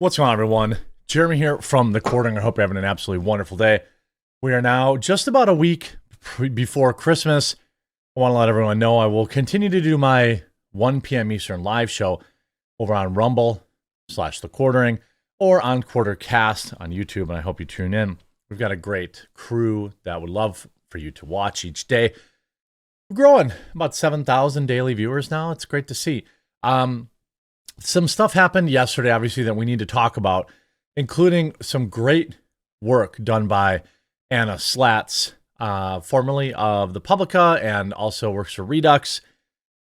What's going on, everyone? Jeremy here from The Quartering. I hope you're having an absolutely wonderful day. We are now just about a week before Christmas. I want to let everyone know I will continue to do my 1 p.m. Eastern live show over on Rumble/The Quartering or on Quartercast on YouTube, and I hope you tune in. We've got a great crew that would love for you to watch each day. We're growing about 7,000 daily viewers now. It's great to see. Some stuff happened yesterday, obviously, that we need to talk about, including some great work done by Anna Slatz, formerly of the Publica and also works for Redux.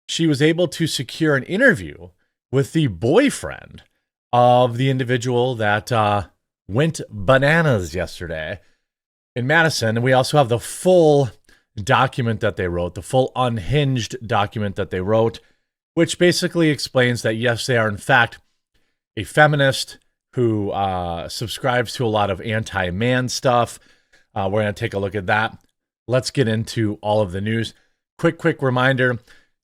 She was able to secure an interview with the boyfriend of the individual that went bananas yesterday in Madison. And we also have the full document that they wrote, the full unhinged document that they wrote, which basically explains that, yes, they are, in fact, a feminist who subscribes to a lot of anti-man stuff. We're going to take a look at that. Let's get into all of the news. Quick reminder,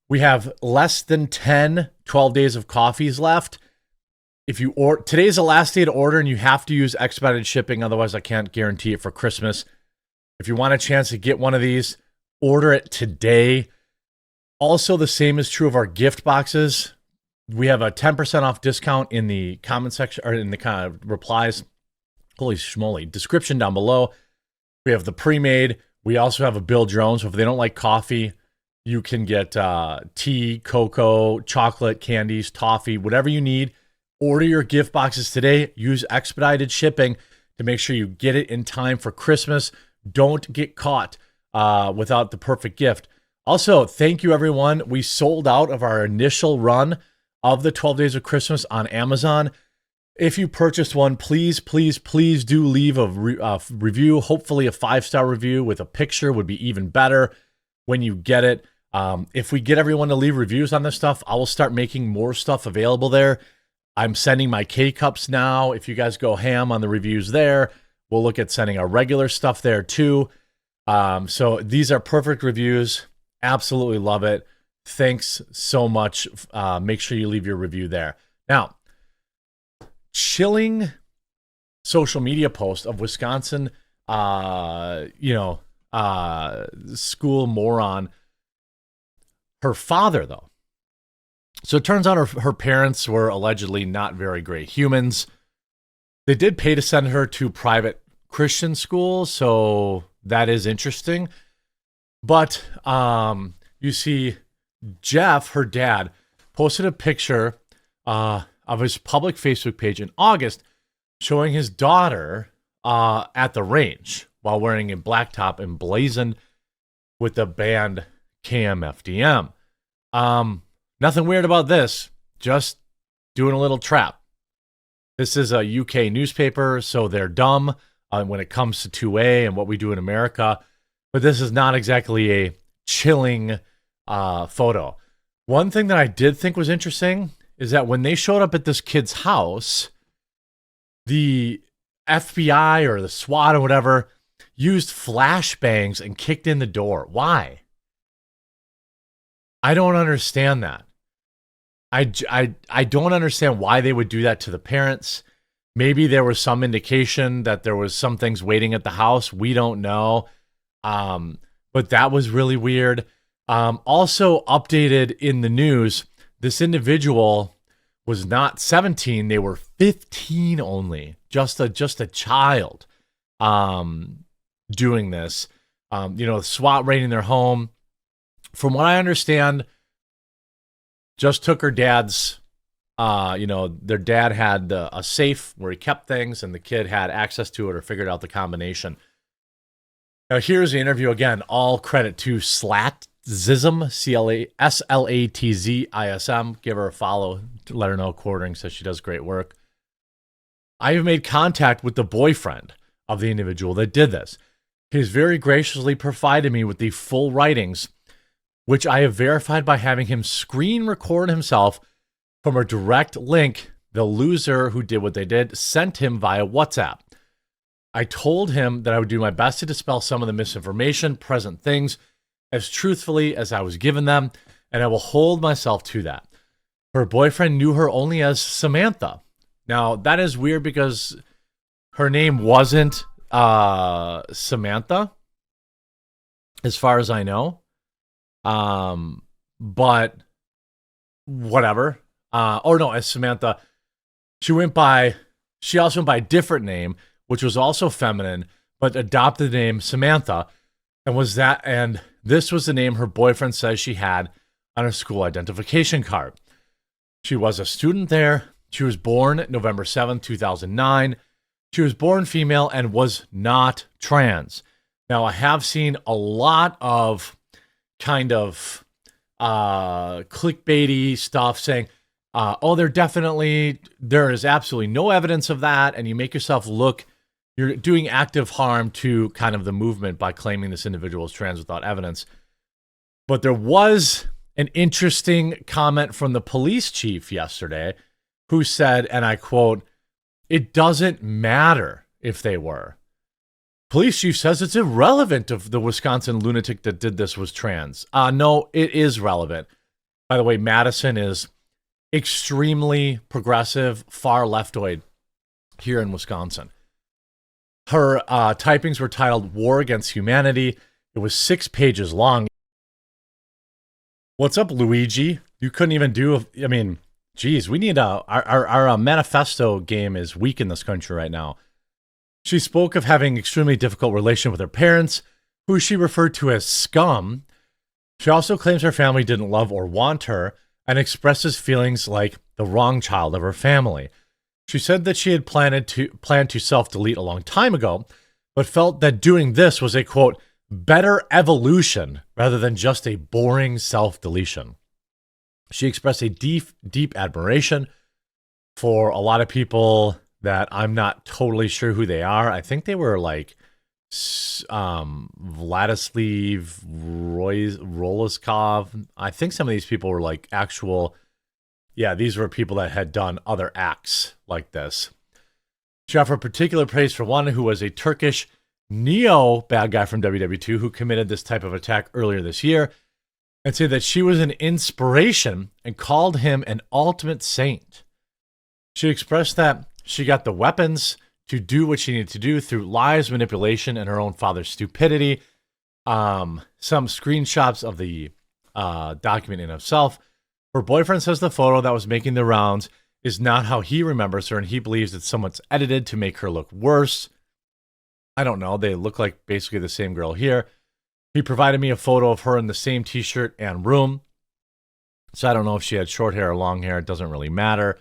we have less than 12 days of coffees left. Today's the last day to order, and you have to use expedited shipping. Otherwise, I can't guarantee it for Christmas. If you want a chance to get one of these, order it today. Also, the same is true of our gift boxes. We have a 10% off discount in the comment section, or in the kind of replies. Holy schmoly. Description down below. We have the pre-made. We also have a build your own. So if they don't like coffee, you can get tea, cocoa, chocolate, candies, toffee, whatever you need. Order your gift boxes today. Use expedited shipping to make sure you get it in time for Christmas. Don't get caught without the perfect gift. Also, thank you, everyone. We sold out of our initial run of the 12 Days of Christmas on Amazon. If you purchased one, please do leave a review. Hopefully a 5-star review with a picture would be even better when you get it. If we get everyone to leave reviews on this stuff, I will start making more stuff available there. I'm sending my K-Cups now. If you guys go ham on the reviews there, we'll look at sending our regular stuff there too. So these are perfect reviews. Absolutely love it. Thanks so much. Make sure you leave your review there. Now, chilling social media post of Wisconsin, school moron. Her father, though. So it turns out her parents were allegedly not very great humans. They did pay to send her to private Christian school, so that is interesting. But you see, Jeff, her dad, posted a picture of his public Facebook page in August showing his daughter at the range while wearing a black top emblazoned with the band KMFDM. Nothing weird about this, just doing a little trap. This is a UK newspaper, so they're dumb when it comes to 2A and what we do in America. But this is not exactly a chilling photo. One thing that I did think was interesting is that when they showed up at this kid's house, the FBI or the SWAT or whatever used flashbangs and kicked in the door. Why? I don't understand that. I don't understand why they would do that to the parents. Maybe there was some indication that there was some things waiting at the house. We don't know. But that was really weird. Also updated in the news, this individual was not 17, they were 15 only. Just a child doing this. SWAT raiding their home. From what I understand, just took her dad's their dad had a safe where he kept things and the kid had access to it or figured out the combination. Now, here's the interview again. All credit to Slatzism, Slatzism. Give her a follow to let her know Quartering says she does great work. I have made contact with the boyfriend of the individual that did this. He has very graciously provided me with the full writings, which I have verified by having him screen record himself from a direct link the loser who did what they did sent him via WhatsApp. I told him that I would do my best to dispel some of the misinformation, present things, as truthfully as I was given them, and I will hold myself to that. Her boyfriend knew her only as Samantha. Now, that is weird because her name wasn't Samantha, as far as I know. But whatever. Or no, as Samantha. She also went by a different name, which was also feminine, but adopted the name Samantha. And this was the name her boyfriend says she had on her school identification card. She was a student there. She was born November 7th, 2009. She was born female and was not trans. Now, I have seen a lot of kind of clickbaity stuff saying, there is absolutely no evidence of that, and you make yourself look, you're doing active harm to kind of the movement by claiming this individual is trans without evidence. But there was an interesting comment from the police chief yesterday who said, and I quote, "It doesn't matter if they were." Police chief says it's irrelevant if the Wisconsin lunatic that did this was trans. No, it is relevant. By the way, Madison is extremely progressive, far leftoid here in Wisconsin. Her typings were titled "War Against Humanity." It was 6 pages long. What's up, Luigi? You couldn't even do, geez, we need our manifesto game is weak in this country right now. She spoke of having extremely difficult relation with her parents, who she referred to as scum. She also claims her family didn't love or want her, and expresses feelings like the wrong child of her family. She said that she had planned to self-delete a long time ago, but felt that doing this was a, quote, better evolution rather than just a boring self-deletion. She expressed a deep admiration for a lot of people that I'm not totally sure who they are. I think they were like Vladislav Roloskov. I think some of these people were like these were people that had done other acts like this. She offered particular praise for one who was a Turkish bad guy from WW2 who committed this type of attack earlier this year, and said that she was an inspiration and called him an ultimate saint. She expressed that she got the weapons to do what she needed to do through lies, manipulation, and her own father's stupidity. Some screenshots of the document in itself. Her boyfriend says the photo that was making the rounds is not how he remembers her, and he believes that someone's edited to make her look worse. I don't know. They look like basically the same girl here. He provided me a photo of her in the same t-shirt and room. So I don't know if she had short hair or long hair. It doesn't really matter.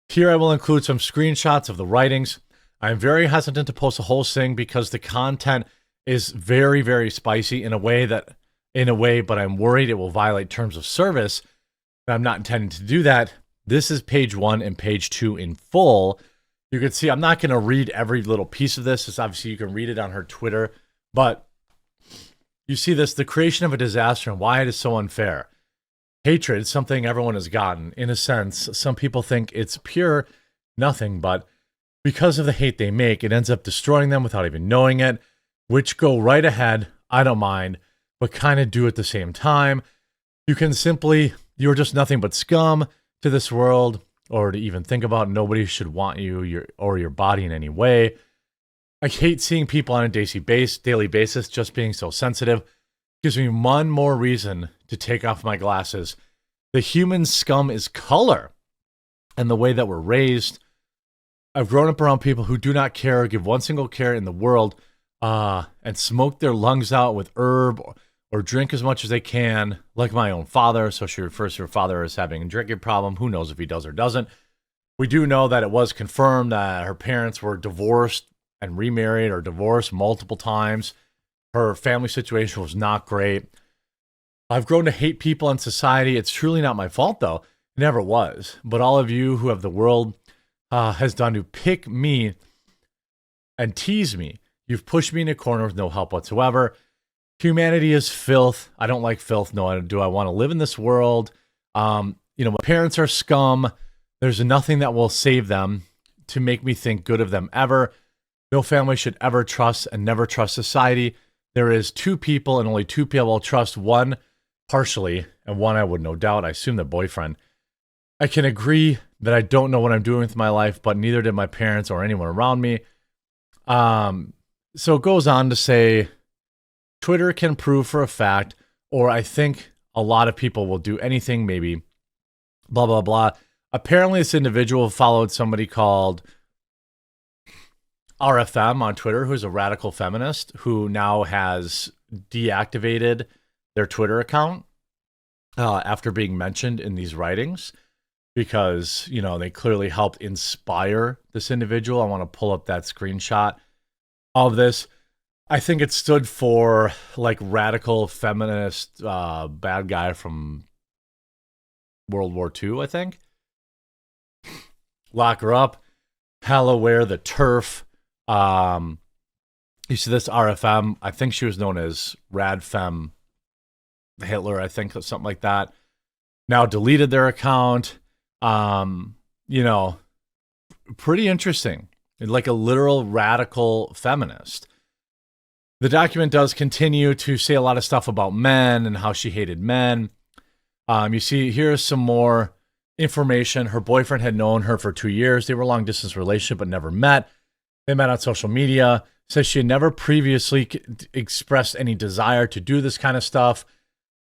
Here I will include some screenshots of the writings. I'm very hesitant to post the whole thing because the content is very, very spicy in a way, but I'm worried it will violate terms of service. I'm not intending to do that. This is page 1 and page 2 in full. You can see I'm not going to read every little piece of this. It's obviously you can read it on her Twitter, but you see this, the creation of a disaster and why it is so unfair. Hatred is something everyone has gotten. In a sense, some people think it's pure nothing, but because of the hate they make, it ends up destroying them without even knowing it, which go right ahead. I don't mind, but kind of do at the same time. You're just nothing but scum to this world, or to even think about. Nobody should want you or your body in any way. I hate seeing people on a daily basis just being so sensitive. Gives me one more reason to take off my glasses. The human scum is color and the way that we're raised. I've grown up around people who do not care or give one single care in the world and smoke their lungs out with herb or drink as much as they can, like my own father. So she refers to her father as having a drinking problem. Who knows if he does or doesn't. We do know that it was confirmed that her parents were divorced and remarried or divorced multiple times. Her family situation was not great. I've grown to hate people in society. It's truly not my fault, though. It never was. But all of you who have the world has done to pick me and tease me, you've pushed me in a corner with no help whatsoever. Humanity is filth. I don't like filth. No, do I want to live in this world? My parents are scum. There's nothing that will save them to make me think good of them ever. No family should ever trust and never trust society. There is 2 people and only 2 people I'll trust. One partially and one I would no doubt. I assume the boyfriend. I can agree that I don't know what I'm doing with my life, but neither did my parents or anyone around me. So it goes on to say, Twitter can prove for a fact, or I think a lot of people will do anything, maybe, blah, blah, blah. Apparently, this individual followed somebody called RFM on Twitter, who's a radical feminist, who now has deactivated their Twitter account after being mentioned in these writings, because, you know, they clearly helped inspire this individual. I want to pull up that screenshot of this. I think it stood for like radical feminist bad guy from World War II, I think. Lock her up. Halloware the turf. You see this RFM, I think she was known as Radfem Hitler, I think, something like that. Now deleted their account. You know, pretty interesting. Like a literal radical feminist. The document does continue to say a lot of stuff about men and how she hated men. You see, here's some more information. Her boyfriend had known her for 2 years. They were a long-distance relationship but never met. They met on social media. Says she had never previously expressed any desire to do this kind of stuff.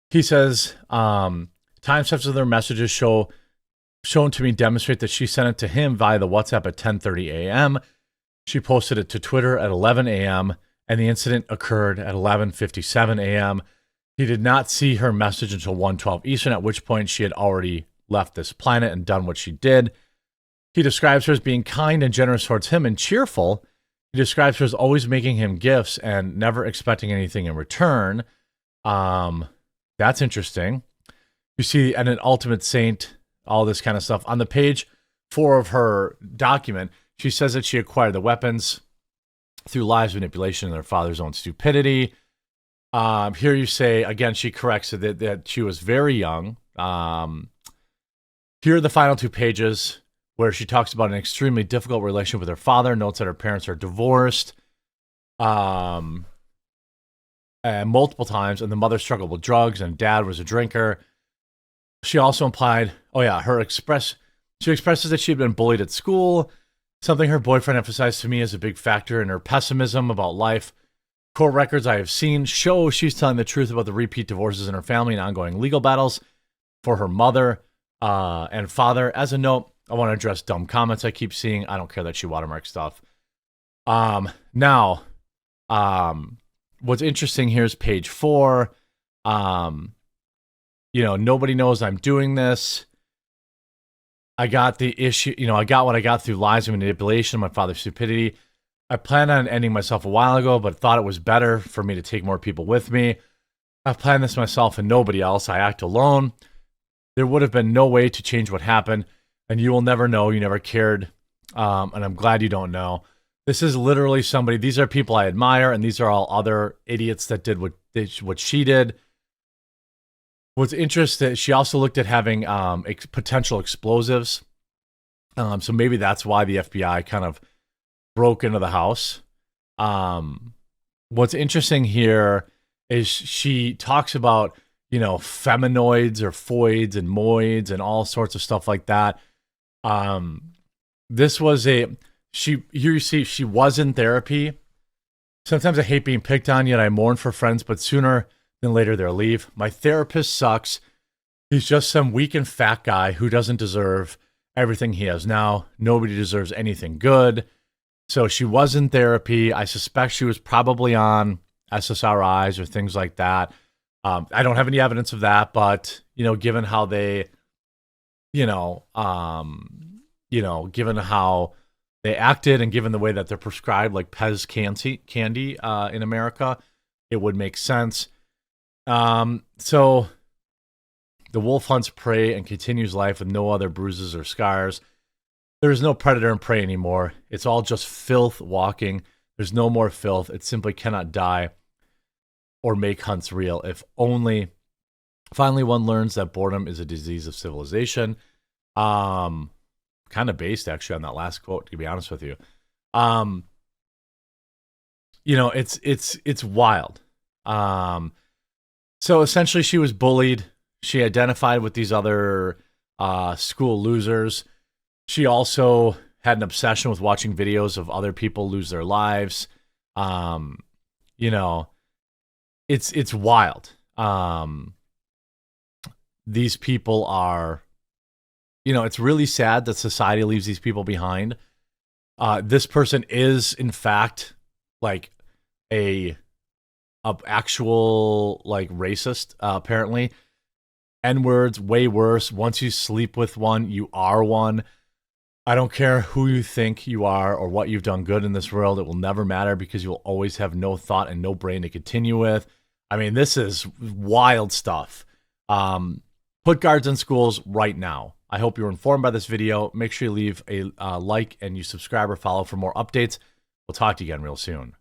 He says, timestamps of their messages shown to me demonstrate that she sent it to him via the WhatsApp at 10:30 a.m. She posted it to Twitter at 11 a.m., and the incident occurred at 11:57 a.m. He did not see her message until 1:12 Eastern, at which point she had already left this planet and done what she did. He describes her as being kind and generous towards him and cheerful. He describes her as always making him gifts and never expecting anything in return. That's interesting. You see, and an ultimate saint, all this kind of stuff. On the page 4 of her document, she says that she acquired the weapons through lies, manipulation, and her father's own stupidity. Here you say, again, she corrects it that she was very young. Here are the final 2 pages where she talks about an extremely difficult relationship with her father, notes that her parents are divorced and multiple times, and the mother struggled with drugs, and dad was a drinker. She also implied, she expresses that she had been bullied at school, something her boyfriend emphasized to me as a big factor in her pessimism about life. Court records I have seen show she's telling the truth about the repeat divorces in her family and ongoing legal battles for her mother and father. As a note, I want to address dumb comments I keep seeing. I don't care that she watermarked stuff. Now, what's interesting here is page 4. You know, nobody knows I'm doing this. I got the issue, I got what I got through lies and manipulation, my father's stupidity. I planned on ending myself a while ago, but thought it was better for me to take more people with me. I've planned this myself and nobody else. I act alone. There would have been no way to change what happened, and you will never know. You never cared, and I'm glad you don't know. This is literally somebody, these are people I admire, and these are all other idiots that did what she did. What's interesting, she also looked at having potential explosives. So maybe that's why the FBI kind of broke into the house. What's interesting here is she talks about, feminoids or foids and moids and all sorts of stuff like that. This was here you see she was in therapy. Sometimes I hate being picked on, yet I mourn for friends, but sooner than later they'll leave. My therapist sucks. He's just some weak and fat guy who doesn't deserve everything he has now. Nobody deserves anything good. So she was in therapy. I suspect she was probably on SSRIs or things like that. I don't have any evidence of that, but given how they, given how they acted and given the way that they're prescribed, like Pez candy in America, it would make sense. So the wolf hunts prey and continues life with no other bruises or scars. There is no predator and prey anymore. It's all just filth walking. There's no more filth. It simply cannot die or make hunts real. If only finally one learns that boredom is a disease of civilization. Kind of based actually on that last quote, to be honest with you. It's wild. So essentially she was bullied. She identified with these other school losers. She also had an obsession with watching videos of other people lose their lives. You know, it's wild. These people are, it's really sad that society leaves these people behind. This person is, in fact, like a actual like racist, apparently. N-words, way worse. Once you sleep with one, you are one. I don't care who you think you are or what you've done good in this world. It will never matter because you'll always have no thought and no brain to continue with. I mean, this is wild stuff. Put guards in schools right now. I hope you're informed by this video. Make sure you leave a like and you subscribe or follow for more updates. We'll talk to you again real soon.